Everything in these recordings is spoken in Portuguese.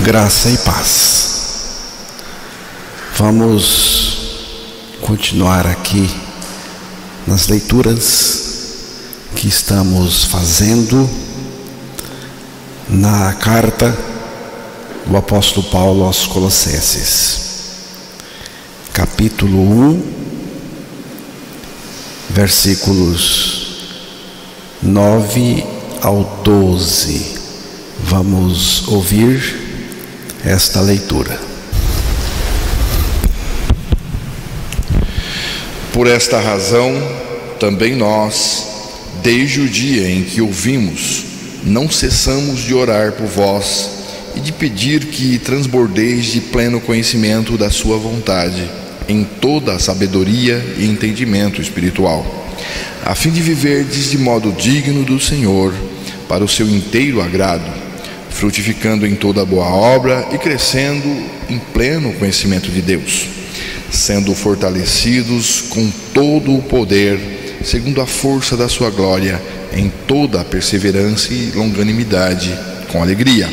Graça e paz. Vamos continuar aqui nas leituras que estamos fazendo na carta do apóstolo Paulo aos Colossenses, capítulo 1, versículos 9 ao 12. Vamos ouvir esta leitura. Por esta razão, também nós, desde o dia em que ouvimos, não cessamos de orar por vós e de pedir que transbordeis de pleno conhecimento da sua vontade, em toda a sabedoria e entendimento espiritual, a fim de viverdes de modo digno do Senhor, para o seu inteiro agrado, frutificando em toda boa obra e crescendo em pleno conhecimento de Deus, sendo fortalecidos com todo o poder, segundo a força da sua glória, em toda a perseverança e longanimidade, com alegria,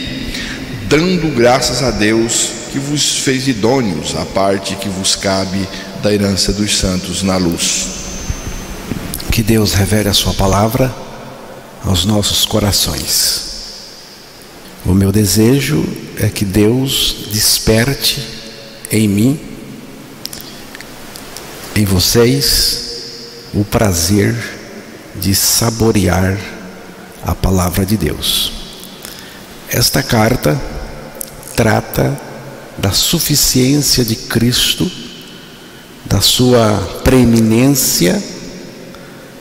dando graças a Deus que vos fez idôneos à parte que vos cabe da herança dos santos na luz. Que Deus revele a sua palavra aos nossos corações. O meu desejo é que Deus desperte em mim, em vocês, o prazer de saborear a palavra de Deus. Esta carta trata da suficiência de Cristo, da sua preeminência,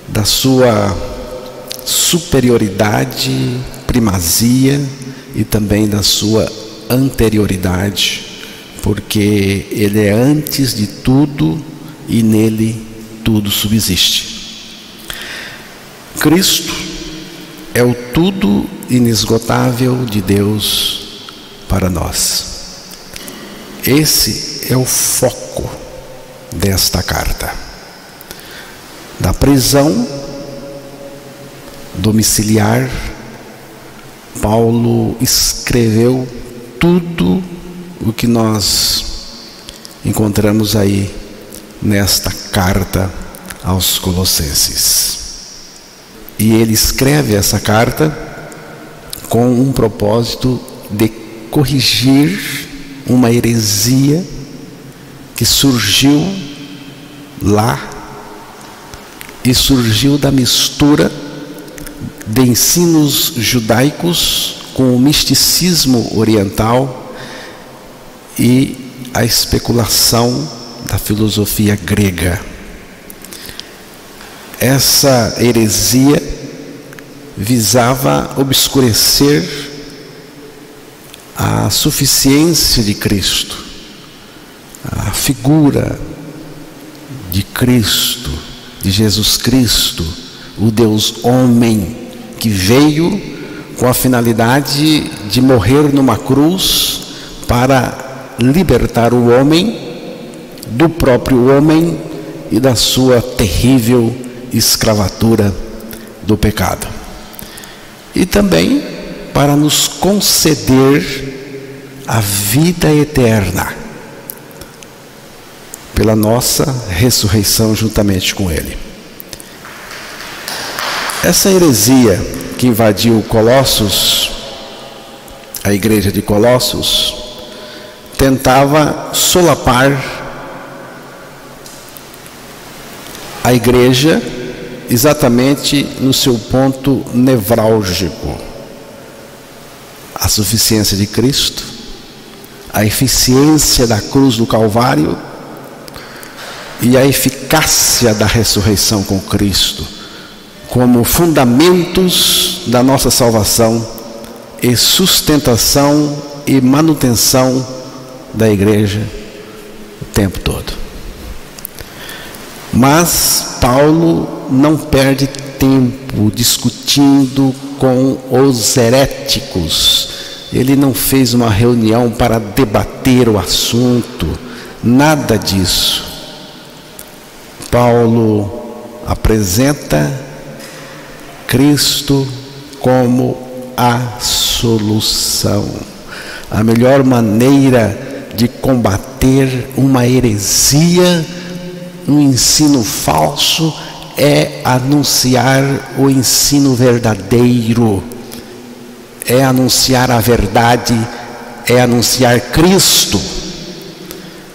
da sua superioridade, primazia e também da sua anterioridade, porque Ele é antes de tudo e nele tudo subsiste. Cristo é o tudo inesgotável de Deus para nós. Esse é o foco desta carta. Da prisão domiciliar, Paulo escreveu tudo o que nós encontramos aí nesta carta aos Colossenses. E ele escreve essa carta com um propósito de corrigir uma heresia que surgiu lá e surgiu da mistura de ensinos judaicos com o misticismo oriental e a especulação da filosofia grega. Essa heresia visava obscurecer a suficiência de Cristo, a figura de Cristo, de Jesus Cristo, o Deus homem, que veio com a finalidade de morrer numa cruz para libertar o homem do próprio homem e da sua terrível escravatura do pecado. E também para nos conceder a vida eterna pela nossa ressurreição juntamente com Ele. Essa heresia que invadiu Colossos, a igreja de Colossos, tentava solapar a igreja exatamente no seu ponto nevrálgico: a suficiência de Cristo, a eficiência da cruz do Calvário e a eficácia da ressurreição com Cristo como fundamentos da nossa salvação e sustentação e manutenção da igreja o tempo todo. Mas Paulo não perde tempo discutindo com os heréticos. Ele não fez uma reunião para debater o assunto, nada disso. Paulo apresenta Cristo como a solução, A melhor maneira de combater uma heresia, um ensino falso, é anunciar o ensino verdadeiro, é anunciar a verdade, é anunciar Cristo.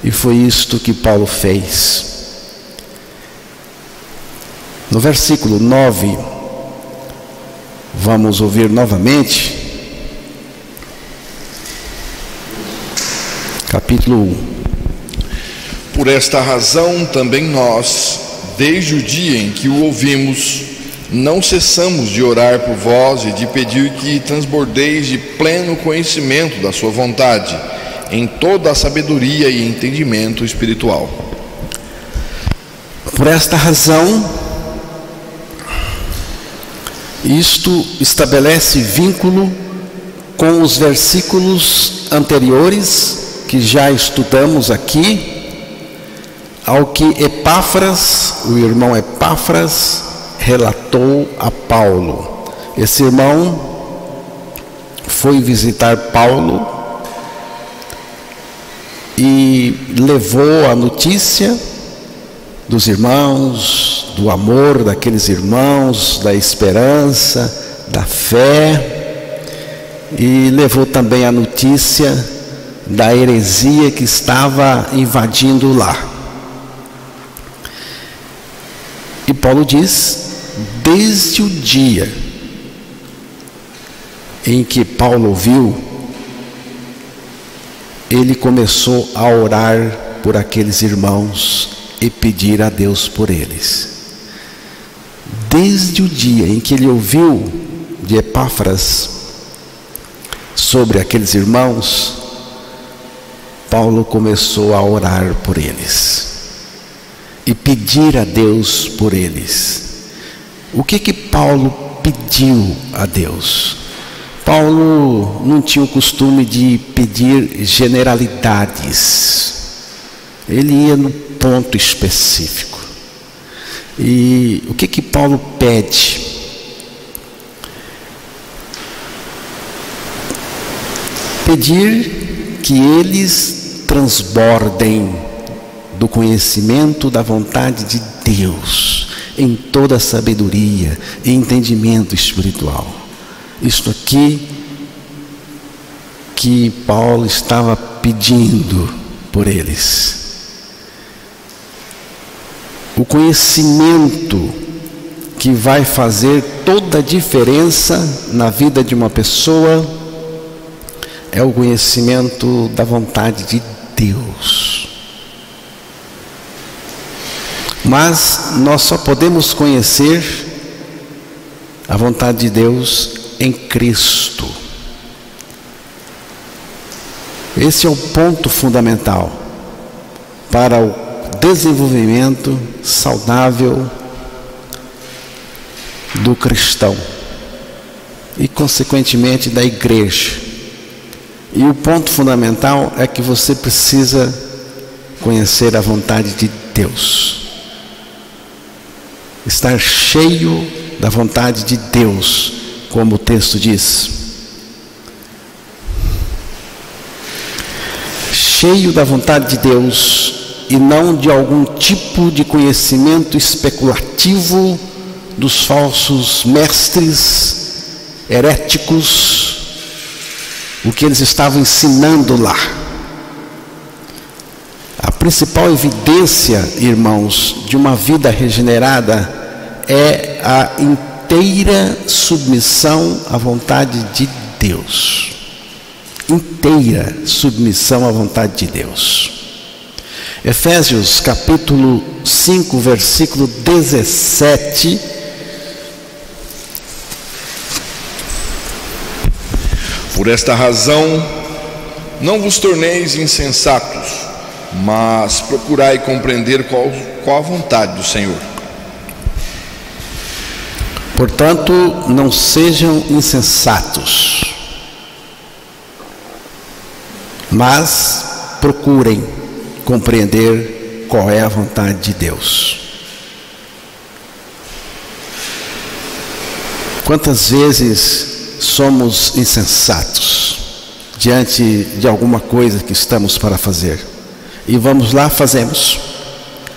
E foi isto que Paulo fez. No versículo 9, vamos ouvir novamente, capítulo 1. Por esta razão também nós, desde o dia em que o ouvimos, não cessamos de orar por vós e de pedir que transbordeis de pleno conhecimento da sua vontade, em toda a sabedoria e entendimento espiritual. Por esta razão, isto estabelece vínculo com os versículos anteriores que já estudamos aqui, ao que Epáfras, o irmão Epáfras, relatou a Paulo. Esse irmão foi visitar Paulo e levou a notícia dos irmãos, do amor daqueles irmãos, da esperança, da fé, e levou também a notícia da heresia que estava invadindo lá. E Paulo diz, desde o dia em que Paulo ouviu, ele começou a orar por aqueles irmãos e pedir a Deus por eles. Desde o dia em que ele ouviu de Epáfras sobre aqueles irmãos, Paulo começou a orar por eles e pedir a Deus por eles. O que Paulo pediu a Deus? Paulo não tinha o costume de pedir generalidades. Ele ia no ponto específico. E o que Paulo pede? Pedir que eles transbordem do conhecimento da vontade de Deus, em toda a sabedoria e entendimento espiritual. Isto aqui que Paulo estava pedindo por eles. O conhecimento que vai fazer toda a diferença na vida de uma pessoa é o conhecimento da vontade de Deus. Mas nós só podemos conhecer a vontade de Deus em Cristo. Esse é o ponto fundamental para o desenvolvimento saudável do cristão e, consequentemente, da igreja. E o ponto fundamental é que você precisa conhecer a vontade de Deus, estar cheio da vontade de Deus, como o texto diz. Cheio da vontade de Deus e não de algum tipo de conhecimento especulativo dos falsos mestres heréticos, o que eles estavam ensinando lá. A principal evidência, irmãos, de uma vida regenerada é a inteira submissão à vontade de Deus. Inteira submissão à vontade de Deus. Efésios capítulo 5, versículo 17. Por esta razão, não vos torneis insensatos, mas procurai compreender qual a vontade do Senhor. Portanto, não sejam insensatos, mas procurem compreender qual é a vontade de Deus. Quantas vezes somos insensatos? diante de alguma coisa que estamos para fazer. E vamos lá, fazemos,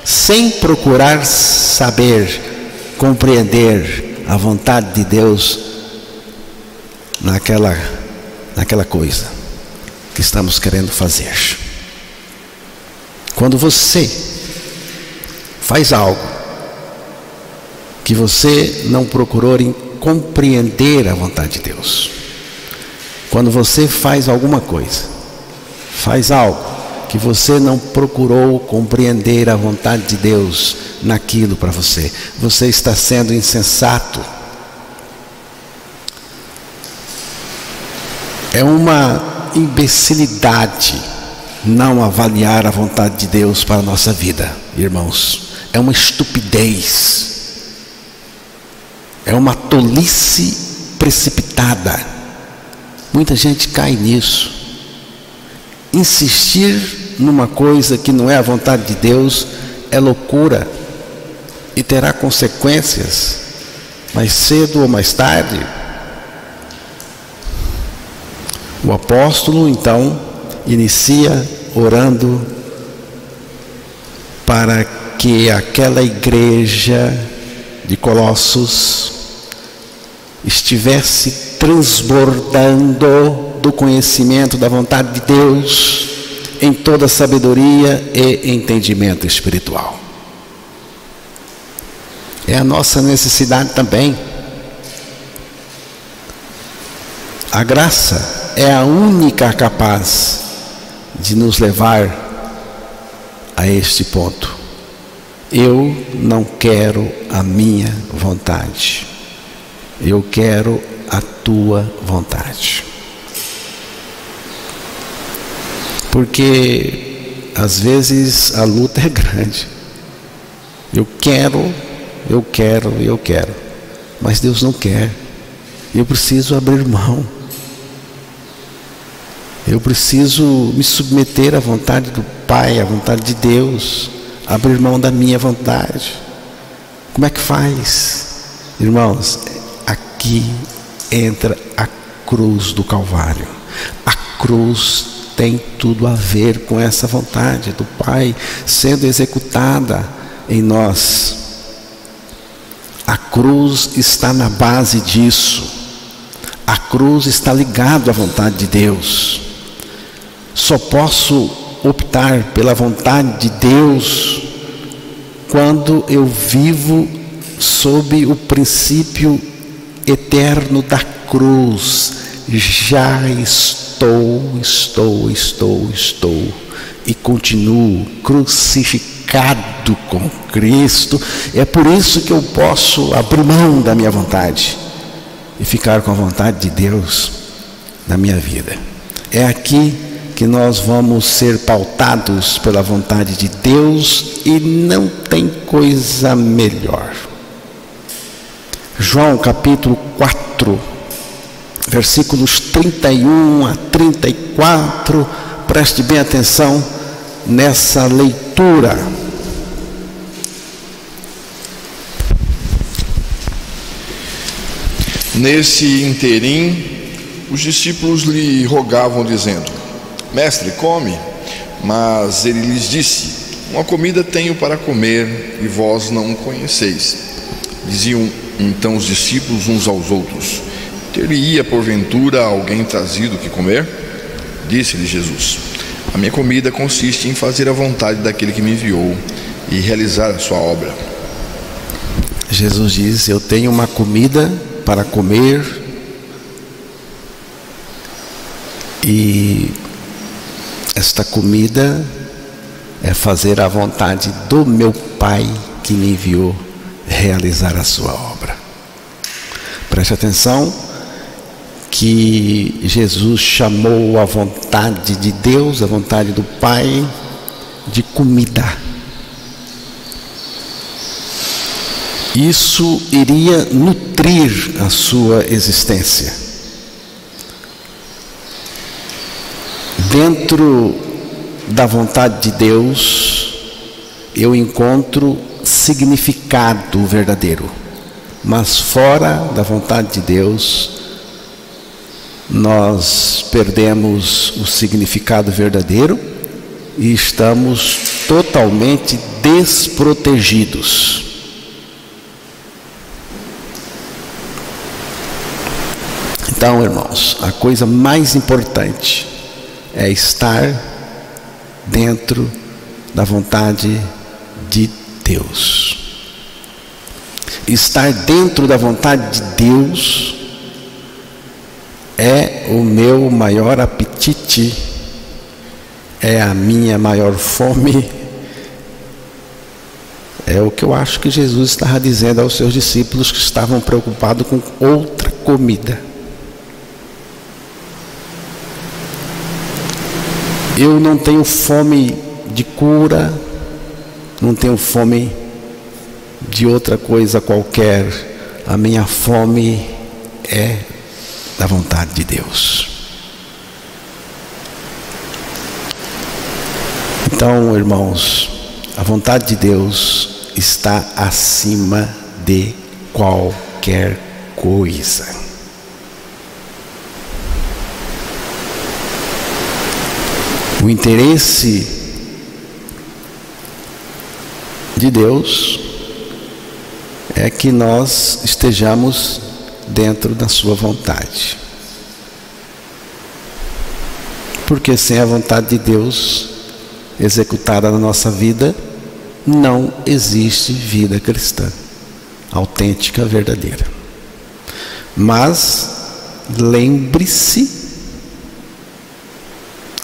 sem procurar saber, compreender a vontade de Deus naquela coisa que estamos querendo fazer. Quando você faz algo que você não procurou compreender a vontade de Deus, quando você faz alguma coisa, faz algo que você não procurou compreender a vontade de Deus naquilo para você, você está sendo insensato. É uma imbecilidade não avaliar a vontade de Deus para a nossa vida, irmãos. É uma estupidez. É uma tolice precipitada. Muita gente cai nisso. Insistir numa coisa que não é a vontade de Deus é loucura e terá consequências mais cedo ou mais tarde. O apóstolo então inicia orando para que aquela igreja de Colossos estivesse transbordando do conhecimento da vontade de Deus em toda sabedoria e entendimento espiritual. É a nossa necessidade também. A graça é a única capaz de nos levar a este ponto. Eu não quero a minha vontade, eu quero a tua vontade. Porque às vezes a luta é grande. Eu quero, mas Deus não quer. Eu preciso abrir mão. Eu preciso me submeter à vontade do Pai, à vontade de Deus, abrir mão da minha vontade. Como é que faz? Irmãos, aqui entra a cruz do Calvário. A cruz tem tudo a ver com essa vontade do Pai sendo executada em nós. A cruz está na base disso. A cruz está ligada à vontade de Deus. Só posso optar pela vontade de Deus quando eu vivo sob o princípio eterno da cruz. Já estou e continuo crucificado com Cristo. É por isso que eu posso abrir mão da minha vontade e ficar com a vontade de Deus na minha vida. É aqui que nós vamos ser pautados pela vontade de Deus e não tem coisa melhor. João capítulo 4, versículos 31 a 34, preste bem atenção nessa leitura. Nesse interim, os discípulos lhe rogavam, dizendo: Mestre, come. Mas ele lhes disse: Uma comida tenho para comer, e vós não o conheceis. Diziam então os discípulos uns aos outros: Ter-lhe-ia porventura alguém trazido que comer? Disse-lhe Jesus: A minha comida consiste em fazer a vontade daquele que me enviou e realizar a sua obra. Jesus diz: Eu tenho uma comida para comer, e esta comida é fazer a vontade do meu Pai que me enviou realizar a sua obra. Preste atenção que Jesus chamou a vontade de Deus, a vontade do Pai, de comida. Isso iria nutrir a sua existência. Dentro da vontade de Deus, eu encontro significado verdadeiro. Mas fora da vontade de Deus, nós perdemos o significado verdadeiro e estamos totalmente desprotegidos. Então, irmãos, a coisa mais importante é estar dentro da vontade de Deus. Estar dentro da vontade de Deus é o meu maior apetite, é a minha maior fome, é o que eu acho que Jesus estava dizendo aos seus discípulos que estavam preocupados com outra comida. Eu não tenho fome de cura, não tenho fome de outra coisa qualquer. A minha fome é da vontade de Deus. Então, irmãos, a vontade de Deus está acima de qualquer coisa. O interesse de Deus é que nós estejamos dentro da sua vontade. Porque sem a vontade de Deus executada na nossa vida, não existe vida cristã autêntica, verdadeira. Mas lembre-se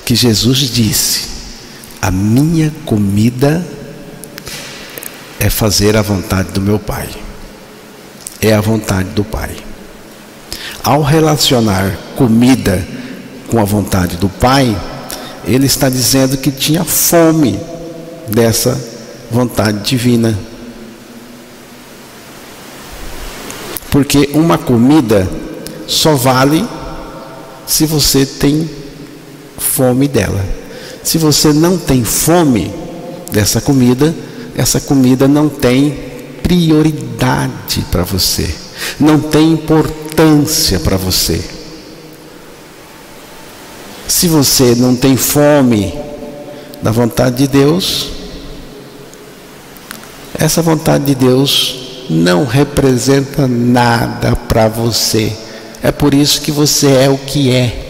que Jesus disse: a minha comida é fazer a vontade do meu Pai. É a vontade do Pai. Ao relacionar comida com a vontade do Pai, ele está dizendo que tinha fome dessa vontade divina. Porque uma comida só vale se você tem fome dela. Se você não tem fome dessa comida, essa comida não tem prioridade para você, não tem importância para você. Se você não tem fome da vontade de Deus, essa vontade de Deus não representa nada para você. É por isso que você é o que é.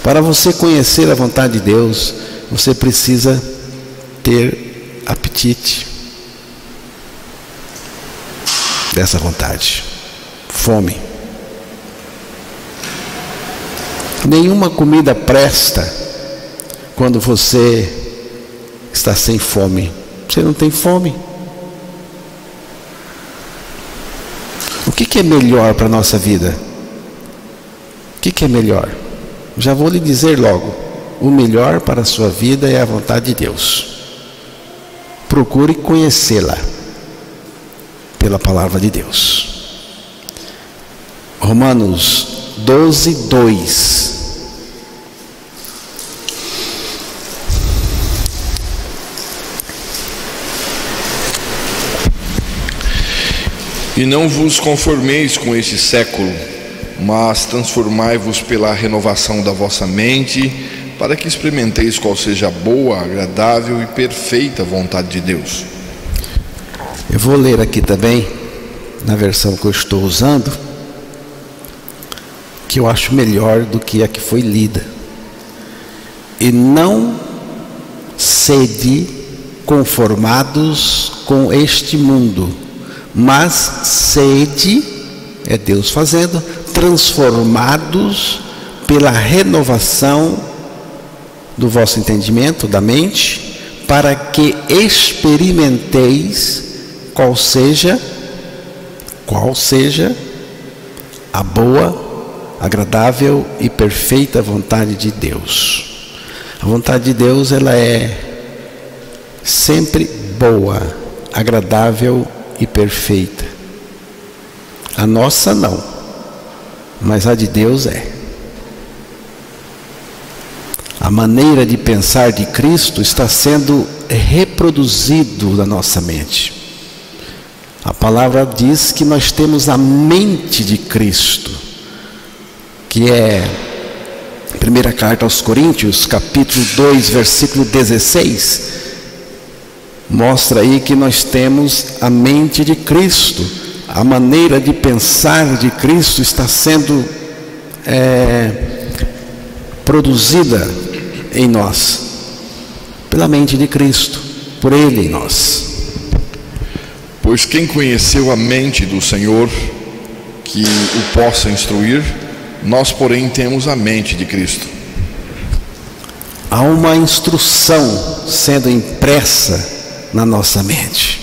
Para você conhecer a vontade de Deus, você precisa ter apetite dessa vontade, fome. Nenhuma comida presta quando você está sem fome. Você não tem fome. O que é melhor para a nossa vida? O que é melhor? Já vou lhe dizer logo: o melhor para a sua vida é a vontade de Deus. Procure conhecê-la pela palavra de Deus. Romanos 12:2. E não vos conformeis com este século, mas transformai-vos pela renovação da vossa mente, para que experimenteis qual seja a boa, agradável e perfeita vontade de Deus. Eu vou ler aqui também, na versão que eu estou usando, que eu acho melhor do que a que foi lida. E não sede conformados com este mundo, mas sede, é Deus fazendo, transformados pela renovação do vosso entendimento, da mente, para que experimenteis qual seja a boa, agradável e perfeita vontade de Deus. A vontade de Deus, ela é sempre boa, agradável e perfeita. A nossa não, mas a de Deus é. A maneira de pensar de Cristo está sendo reproduzido na nossa mente. A palavra diz que nós temos a mente de Cristo, que é primeira carta aos Coríntios, capítulo 2, versículo 16, mostra aí que nós temos a mente de Cristo. A maneira de pensar de Cristo está sendo produzida em nós, pela mente de Cristo, por Ele em nós. Pois quem conheceu a mente do Senhor, que o possa instruir? Nós, porém, temos a mente de Cristo. Há uma instrução sendo impressa na nossa mente.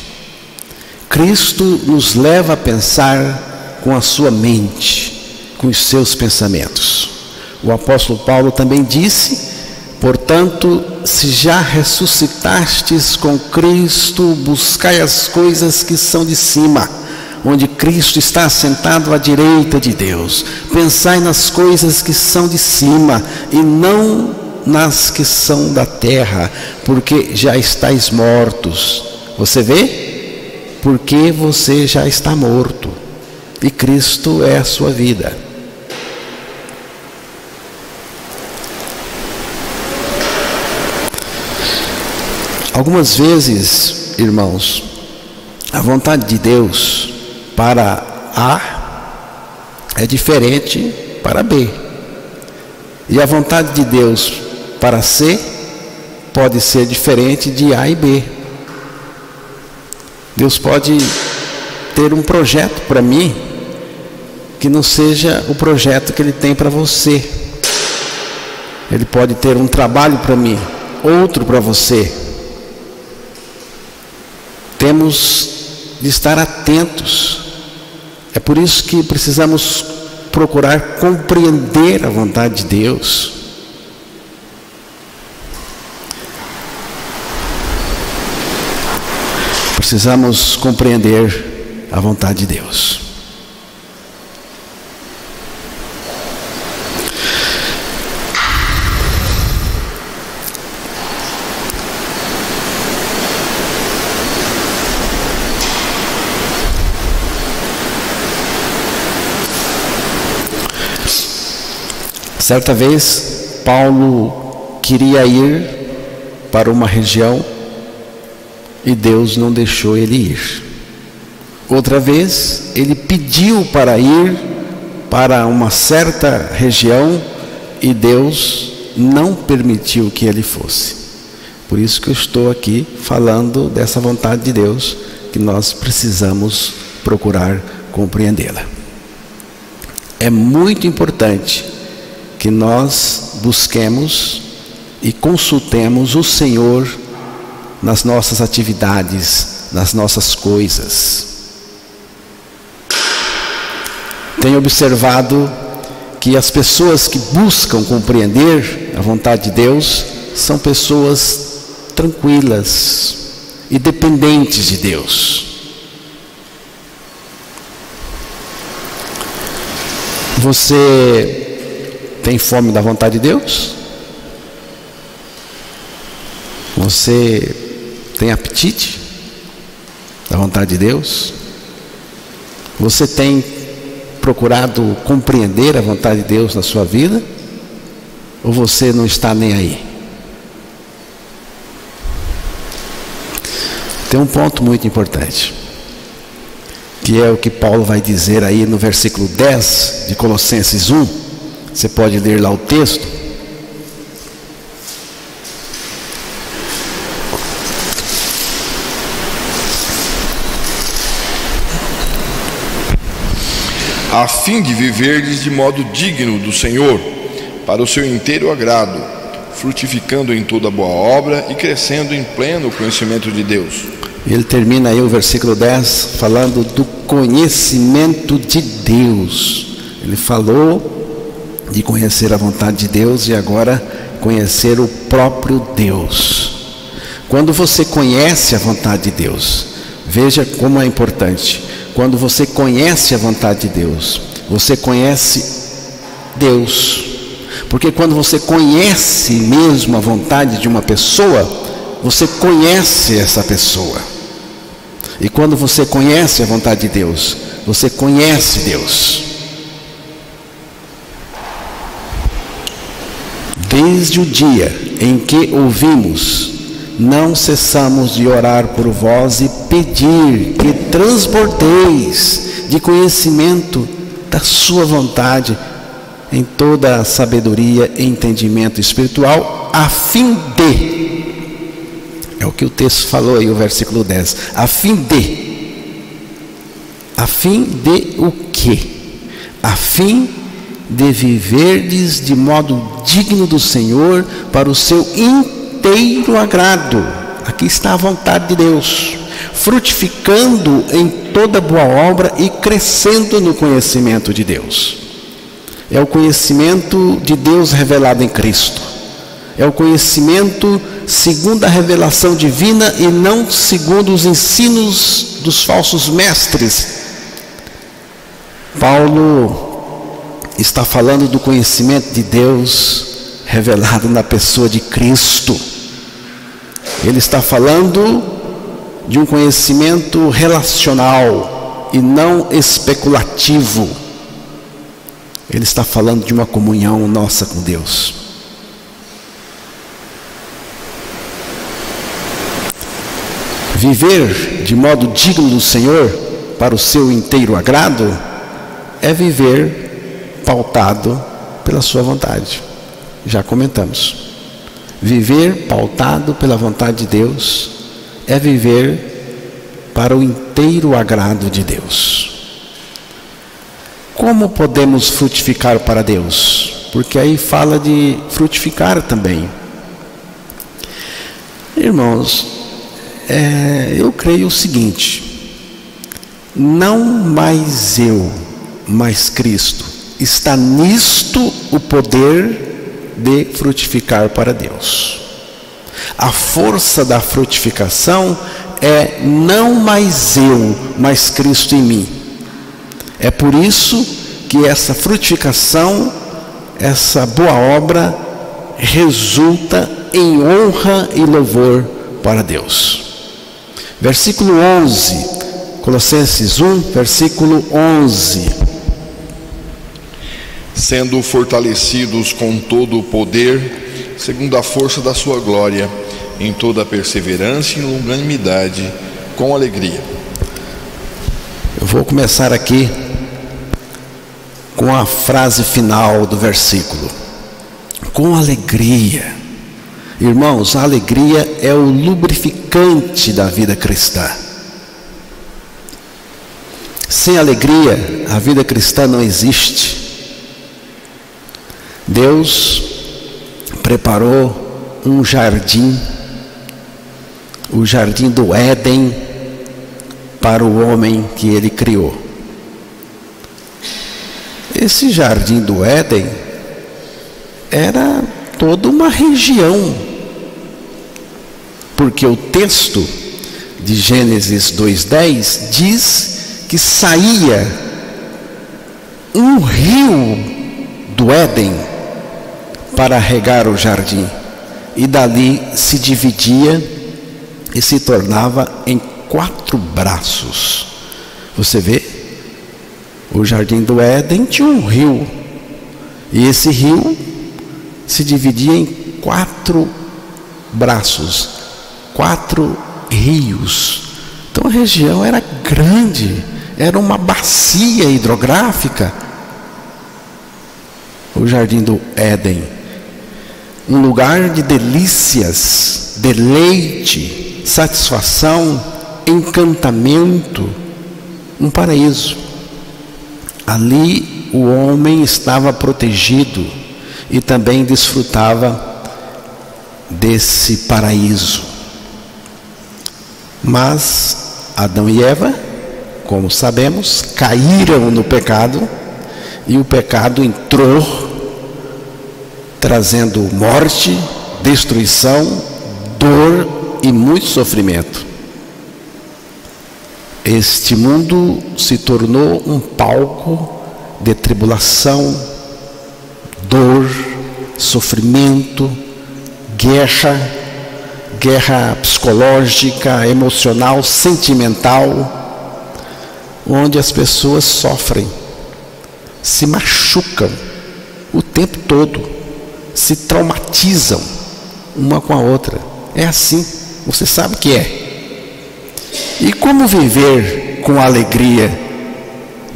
Cristo nos leva a pensar com a sua mente, com os seus pensamentos. O apóstolo Paulo também disse: portanto, se já ressuscitastes com Cristo, buscai as coisas que são de cima, onde Cristo está assentado à direita de Deus. Pensai nas coisas que são de cima e não nas que são da terra, porque já estáis mortos. Você vê? Porque você já está morto e Cristo é a sua vida. Algumas vezes, irmãos, a vontade de Deus para A é diferente para B, e a vontade de Deus para C pode ser diferente de A e B. Deus pode ter um projeto para mim que não seja o projeto que Ele tem para você. Ele pode ter um trabalho para mim, outro para você. Temos de estar atentos. É por isso que precisamos procurar compreender a vontade de Deus. Precisamos compreender a vontade de Deus. Certa vez, Paulo queria ir para uma região e Deus não deixou ele ir. Outra vez, ele pediu para ir para uma certa região e Deus não permitiu que ele fosse. Por isso que eu estou aqui falando dessa vontade de Deus, que nós precisamos procurar compreendê-la. É muito importante que nós busquemos e consultemos o Senhor nas nossas atividades, nas nossas coisas. Tenho observado que as pessoas que buscam compreender a vontade de Deus são pessoas tranquilas e dependentes de Deus. Você tem fome da vontade de Deus? Você tem apetite da vontade de Deus? Você tem procurado compreender a vontade de Deus na sua vida? Ou você não está nem aí? Tem um ponto muito importante, que é o que Paulo vai dizer aí no versículo 10 de Colossenses 1. Você pode ler lá o texto. A fim de viverdes de modo digno do Senhor, para o seu inteiro agrado, frutificando em toda boa obra e crescendo em pleno conhecimento de Deus. Ele termina aí o versículo 10 falando do conhecimento de Deus. Ele falou de conhecer a vontade de Deus e agora conhecer o próprio Deus. Quando você conhece a vontade de Deus, veja como é importante. Quando você conhece a vontade de Deus, você conhece Deus. Porque quando você conhece mesmo a vontade de uma pessoa, você conhece essa pessoa. E quando você conhece a vontade de Deus, você conhece Deus. Desde o dia em que ouvimos, não cessamos de orar por vós e pedir que transbordeis de conhecimento da sua vontade em toda a sabedoria e entendimento espiritual, a fim de, é o que o texto falou aí, o versículo 10, a fim de o quê? A fim de viverdes de modo digno do Senhor, para o seu inteiro agrado. Aqui está a vontade de Deus, frutificando em toda boa obra e crescendo no conhecimento de Deus. É o conhecimento de Deus revelado em Cristo. É o conhecimento segundo a revelação divina e não segundo os ensinos dos falsos mestres. Paulo está falando do conhecimento de Deus revelado na pessoa de Cristo. Ele está falando de um conhecimento relacional e não especulativo. Ele está falando de uma comunhão nossa com Deus. Viver de modo digno do Senhor para o seu inteiro agrado é viver pautado pela sua vontade. Já comentamos. Viver pautado pela vontade de Deus é viver para o inteiro agrado de Deus. Como podemos frutificar para Deus? Porque aí fala de frutificar também. Irmãos, eu creio o seguinte: não mais eu, mas Cristo. Está nisto o poder de frutificar para Deus. A força da frutificação é não mais eu, mas Cristo em mim. É por isso que essa frutificação, essa boa obra, resulta em honra e louvor para Deus. Versículo 11, Colossenses 1, versículo 11. Sendo fortalecidos com todo o poder, segundo a força da sua glória, em toda a perseverança e longanimidade, com alegria. Eu vou começar aqui com a frase final do versículo. Com alegria. Irmãos, a alegria é o lubrificante da vida cristã. Sem alegria, a vida cristã não existe. Deus preparou um jardim, o jardim do Éden, para o homem que ele criou. Esse jardim do Éden era toda uma região, porque o texto de Gênesis 2:10 diz que saía um rio do Éden para regar o jardim, e dali se dividia e se tornava em 4 braços. Você vê, o jardim do Éden tinha um rio, e esse rio se dividia em 4 braços, 4 rios. Então a região era grande, era uma bacia hidrográfica, o jardim do Éden, um lugar de delícias, deleite, satisfação, encantamento, um paraíso. Ali o homem estava protegido e também desfrutava desse paraíso. Mas Adão e Eva, como sabemos, caíram no pecado, e o pecado entrou trazendo morte, destruição, dor e muito sofrimento. Este mundo se tornou um palco de tribulação, dor, sofrimento, guerra, guerra psicológica, emocional, sentimental, onde as pessoas sofrem, se machucam o tempo todo, se traumatizam uma com a outra. É assim, você sabe que é. E como viver com alegria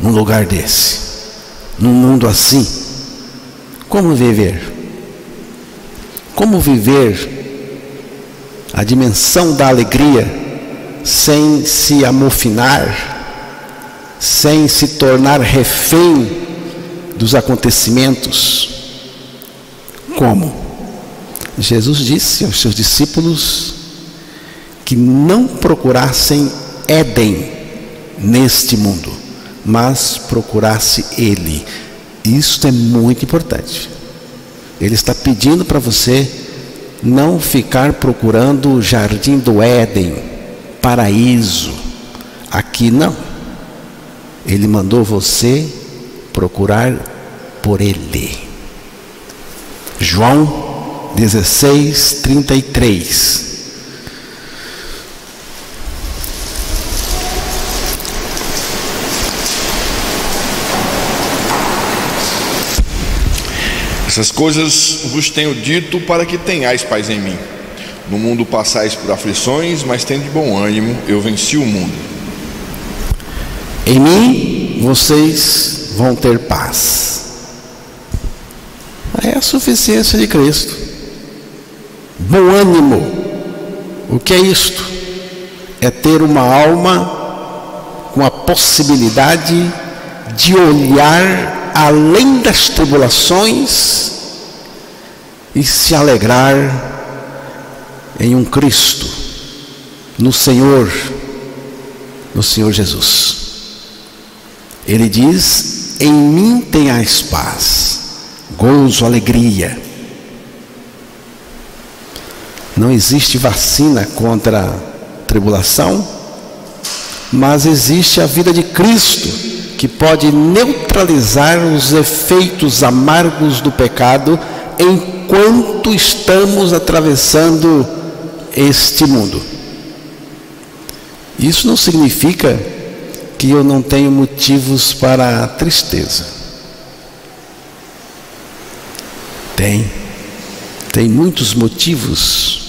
num lugar desse, num mundo assim? Como viver? Como viver a dimensão da alegria sem se amofinar, sem se tornar refém dos acontecimentos? Como? Jesus disse aos seus discípulos que não procurassem Éden neste mundo, mas procurasse Ele. Isto é muito importante. Ele está pedindo para você não ficar procurando o jardim do Éden, paraíso. Aqui não. Ele mandou você procurar por Ele. João 16:33. Essas coisas vos tenho dito para que tenhais paz em mim. No mundo passais por aflições, mas tende bom ânimo, eu venci o mundo. Em mim vocês vão ter paz. É a suficiência de Cristo. Bom ânimo. O que é isto? É ter uma alma com a possibilidade de olhar além das tribulações e se alegrar em um Cristo, no Senhor Jesus. Ele diz: em mim tenhais paz, gozo, alegria. Não existe vacina contra a tribulação, mas existe a vida de Cristo, que pode neutralizar os efeitos amargos do pecado enquanto estamos atravessando este mundo. Isso não significa que eu não tenho motivos para tristeza. Tem muitos motivos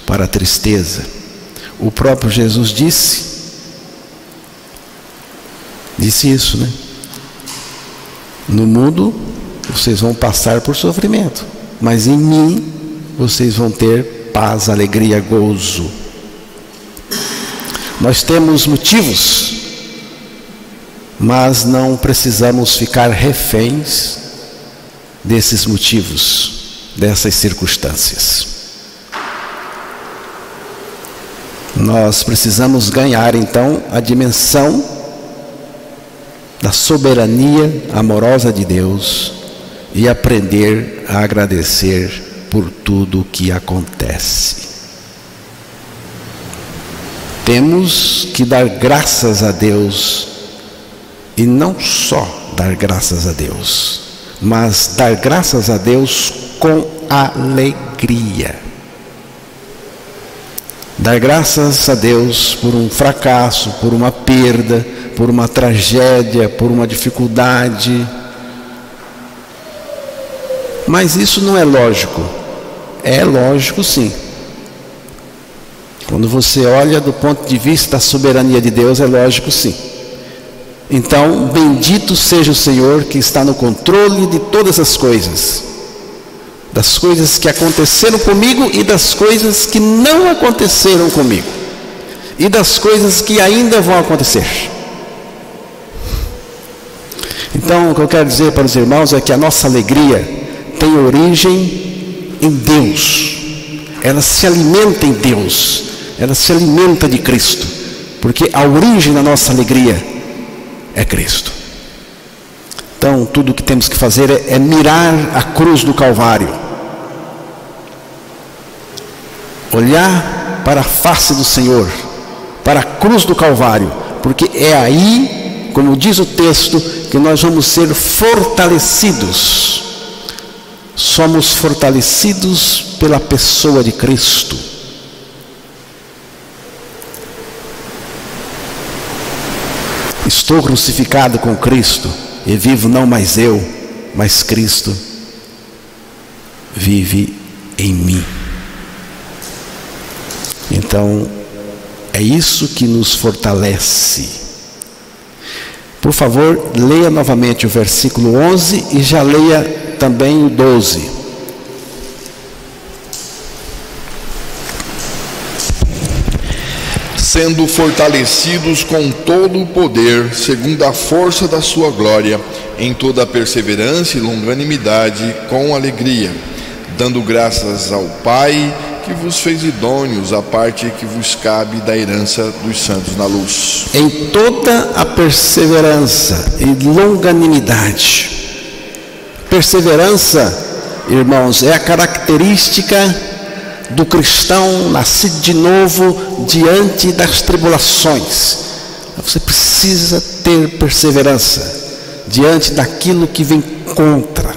para a tristeza. O próprio Jesus disse isso, né? No mundo vocês vão passar por sofrimento, mas em mim vocês vão ter paz, alegria, gozo. Nós temos motivos, mas não precisamos ficar reféns desses motivos, dessas circunstâncias. Nós precisamos ganhar então a dimensão da soberania amorosa de Deus e aprender a agradecer por tudo o que acontece. Temos que dar graças a Deus, e não só dar graças a Deus, mas dar graças a Deus com alegria. Dar graças a Deus por um fracasso, por uma perda, por uma tragédia, por uma dificuldade. Mas isso não é lógico. É lógico, sim. Quando você olha do ponto de vista da soberania de Deus, é lógico, sim. Então, bendito seja o Senhor que está no controle de todas as coisas. Das coisas que aconteceram comigo e das coisas que não aconteceram comigo. E das coisas que ainda vão acontecer. Então, o que eu quero dizer para os irmãos é que a nossa alegria tem origem em Deus. Ela se alimenta em Deus. Ela se alimenta de Cristo. Porque a origem da nossa alegria é Cristo. Então, tudo o que temos que fazer é mirar a cruz do Calvário. Olhar para a face do Senhor, para a cruz do Calvário, porque é aí, como diz o texto, que nós vamos ser fortalecidos. Somos fortalecidos pela pessoa de Cristo. Estou crucificado com Cristo, e vivo não mais eu, mas Cristo vive em mim. Então, é isso que nos fortalece. Por favor, leia novamente o versículo 11 e já leia também o 12. Sendo fortalecidos com todo o poder, segundo a força da sua glória, em toda a perseverança e longanimidade, com alegria, dando graças ao Pai, que vos fez idôneos à parte que vos cabe da herança dos santos na luz. Em toda a perseverança e longanimidade. Perseverança, irmãos, é a característica do cristão nascido de novo diante das tribulações. Você precisa ter perseverança diante daquilo que vem contra,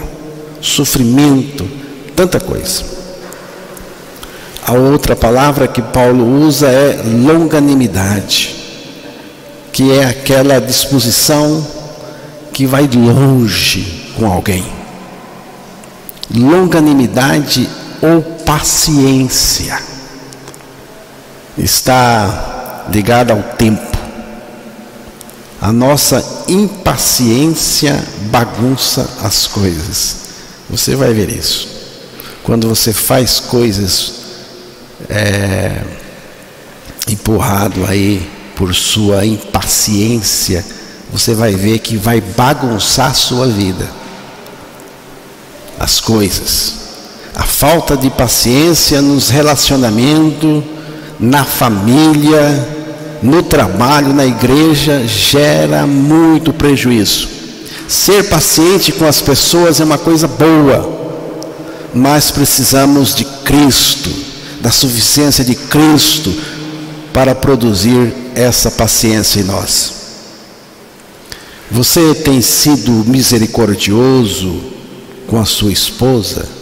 sofrimento, tanta coisa. A outra palavra que Paulo usa é longanimidade, que é aquela disposição que vai longe com alguém. Longanimidade ou paciência está ligada ao tempo. A nossa impaciência bagunça as coisas. Você vai ver isso. Quando você faz coisas empurrado aí por sua impaciência, você vai ver que vai bagunçar a sua vida. As coisas. A falta de paciência nos relacionamentos, na família, no trabalho, na igreja, gera muito prejuízo. Ser paciente com as pessoas é uma coisa boa, mas precisamos de Cristo, da suficiência de Cristo para produzir essa paciência em nós. Você tem sido misericordioso com a sua esposa?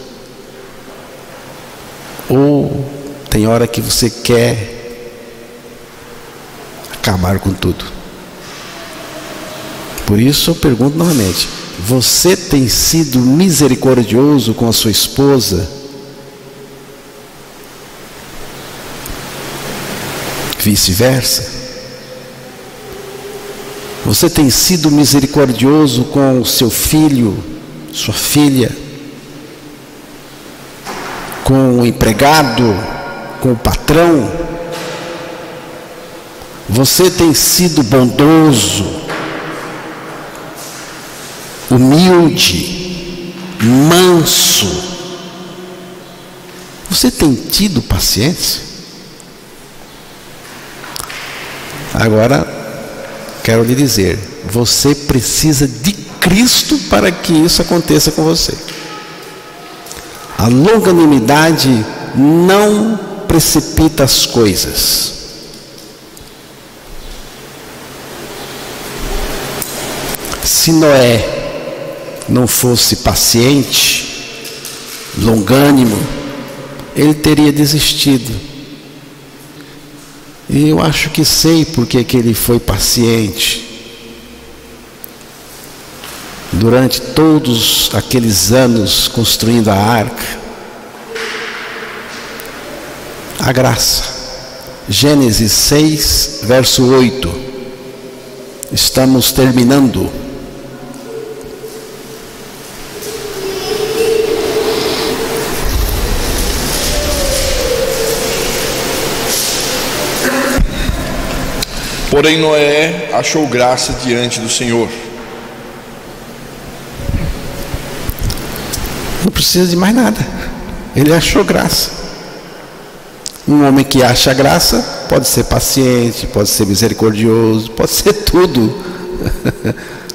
Ou tem hora que você quer acabar com tudo? Por isso eu pergunto novamente: você tem sido misericordioso com a sua esposa? Vice-versa? Você tem sido misericordioso com o seu filho, sua filha? Com o empregado, com o patrão? Você tem sido bondoso, humilde, manso? Você tem tido paciência? Agora, quero lhe dizer, você precisa de Cristo para que isso aconteça com você. A longanimidade não precipita as coisas. Se Noé não fosse paciente, longânimo, ele teria desistido. E eu acho que sei porque que ele foi paciente. Durante todos aqueles anos construindo a arca, a graça. Gênesis 6, verso 8. Estamos terminando. Porém Noé achou graça diante do Senhor. Não precisa de mais nada. Ele achou graça. Um homem que acha graça pode ser paciente, pode ser misericordioso, pode ser tudo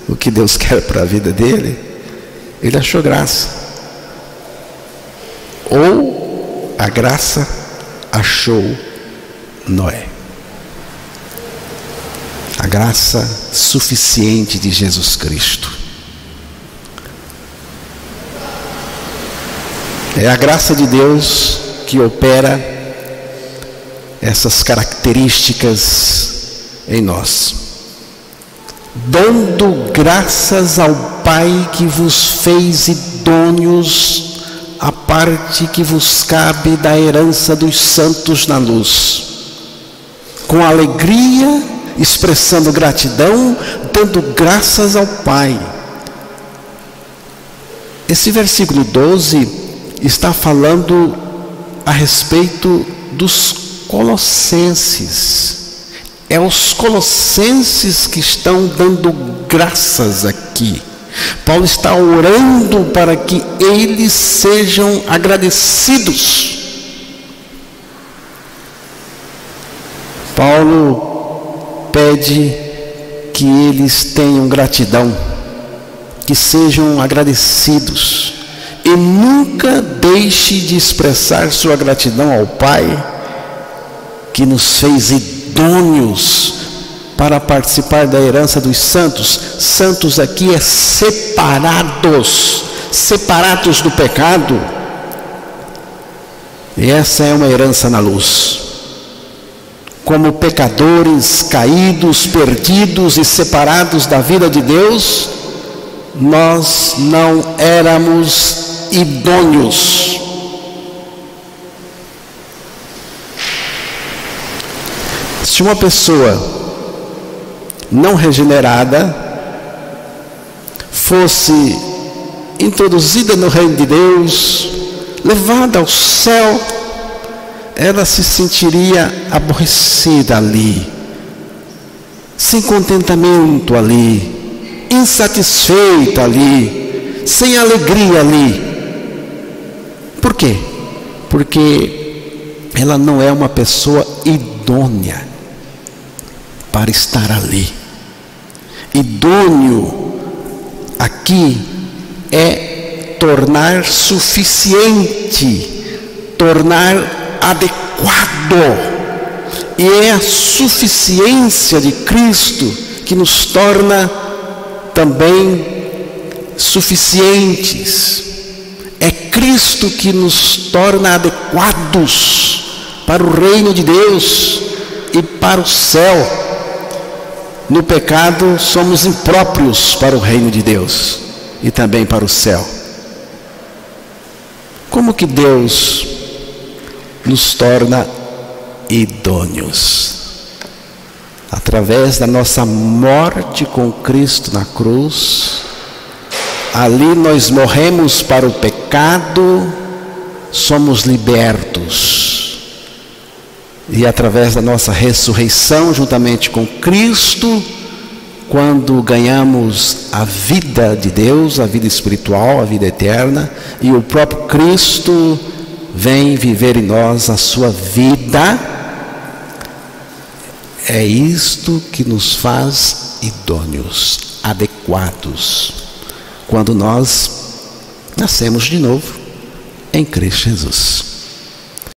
o que Deus quer para a vida dele. Ele achou graça. Ou a graça achou Noé. A graça suficiente de Jesus Cristo. É a graça de Deus que opera essas características em nós. dando graças ao Pai que vos fez idôneos à parte que vos cabe da herança dos santos na luz. Com alegria, expressando gratidão, dando graças ao Pai. Esse versículo 12 está falando a respeito dos colossenses. É os colossenses que estão dando graças aqui. Paulo está orando para que eles sejam agradecidos. Paulo pede que eles tenham gratidão, que sejam agradecidos, e nunca deixe de expressar sua gratidão ao Pai, que nos fez idôneos para participar da herança dos santos. Santos aqui é separados do pecado. E essa é uma herança na luz. Como pecadores caídos, perdidos e separados da vida de Deus, nós não éramos idôneos. Se uma pessoa não regenerada fosse introduzida no reino de Deus, levada ao céu, ela se sentiria aborrecida ali, sem contentamento ali, insatisfeita ali, sem alegria ali. Por quê? Porque ela não é uma pessoa idônea para estar ali. Idôneo aqui é tornar suficiente, tornar adequado. E é a suficiência de Cristo que nos torna também suficientes. É Cristo que nos torna adequados para o reino de Deus e para o céu. No pecado somos impróprios para o reino de Deus e também para o céu. Como que Deus nos torna idôneos? Através da nossa morte com Cristo na cruz. Ali nós morremos para o pecado, somos libertos. E através da nossa ressurreição, juntamente com Cristo, quando ganhamos a vida de Deus, a vida espiritual, a vida eterna, e o próprio Cristo vem viver em nós a sua vida, é isto que nos faz idôneos, adequados, quando nós nascemos de novo em Cristo Jesus.